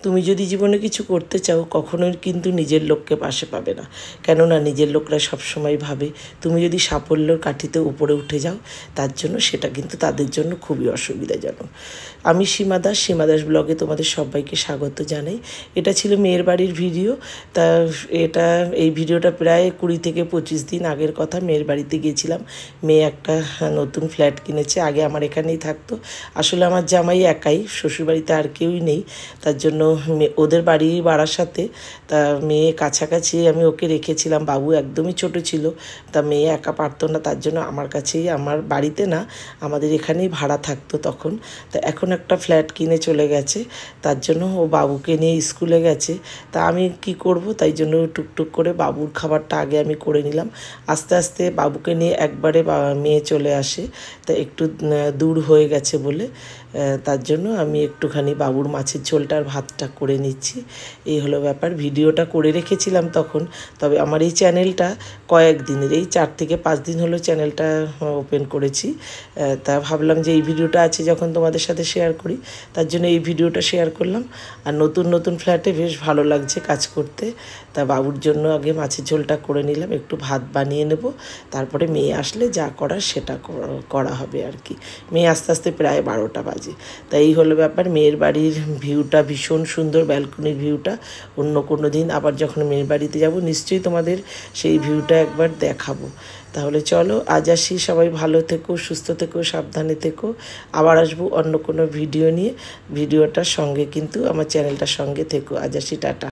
তুমি যদি জীবনে কিছু করতে চাও কখনোই কিন্তু নিজের লোককে পাশে পাবে না, কেননা নিজের লোকরা সবসময় ভাবে তুমি যদি সাফল্যর কাঠিতে উপরে উঠে যাও তার জন্য সেটা কিন্তু তাদের জন্য খুবই অসুবিধাজনক। আমি সীমা দাস ব্লগে তোমাদের সবাইকে স্বাগত জানাই। এটা ছিল মেয়ের বাড়ির ভিডিও। তা এই ভিডিওটা প্রায় 20 থেকে 25 দিন আগের কথা। মেয়ের বাড়িতে গিয়েছিলাম। মেয়ে একটা নতুন ফ্ল্যাট কিনেছে, আগে আমার এখানেই থাকতো। আসলে আমার জামাই একাই, শ্বশুরবাড়িতে আর কেউই নেই, তার জন্য ওদের বাড়ি বারাসাতে। তা মেয়ে কাছাকাছি আমি ওকে রেখেছিলাম, বাবু একদমই ছোট ছিল, তা মেয়ে একা পারতো না, তার জন্য আমার কাছেই, আমার বাড়িতে না আমাদের এখানেই ভাড়া থাকতো তখন। তা এখন একটা ফ্ল্যাট কিনে চলে গেছে, তার জন্য ও বাবুকে নিয়ে স্কুলে গেছে। তা আমি কি করব, তাই জন্য টুকটুক করে বাবুর খাবারটা আগে আমি করে নিলাম। আস্তে আস্তে বাবুকে নিয়ে একবারে মেয়ে চলে আসে, তা একটু দূর হয়ে গেছে বলে তার জন্য আমি একটুখানি বাবুর মাছের ঝোলটা আর ভাতটা করে নিচ্ছি। এই হলো ব্যাপার। ভিডিওটা করে রেখেছিলাম তখন, তবে আমার এই চ্যানেলটা কয়েকদিনের, এই 4 থেকে 5 দিন হলো চ্যানেলটা ওপেন করেছি। তা ভাবলাম যে এই ভিডিওটা আছে যখন তোমাদের সাথে শেয়ার করি, তার জন্য এই ভিডিওটা শেয়ার করলাম। আর নতুন ফ্ল্যাটে বেশ ভালো লাগছে কাজ করতে। তা বাবুর জন্য আগে মাছের ঝোলটা করে নিলাম, একটু ভাত বানিয়ে নেব, তারপরে মেয়ে আসলে যা করার সেটা করা হবে আর কি। মেয়ে আস্তে আস্তে প্রায় 12টা বাজে। তাই এই হলো ব্যাপার। মেয়ের বাড়ির ভিউটা ভীষণ সুন্দর, ব্যালকনির ভিউটা। অন্য কোনো দিন আবার যখন মেয়ের বাড়িতে যাব নিশ্চয়ই তোমাদের সেই ভিউটা একবার দেখাবো। তাহলে চলো আজ আসি, সবাই ভালো থেকো, সুস্থ থেকো, সাবধানে থেকো। আবার আসবো অন্য কোনো ভিডিও নিয়ে। ভিডিওটার সঙ্গে কিন্তু আমার চ্যানেলটার সঙ্গে থেকো। আজ আসি, টাটা।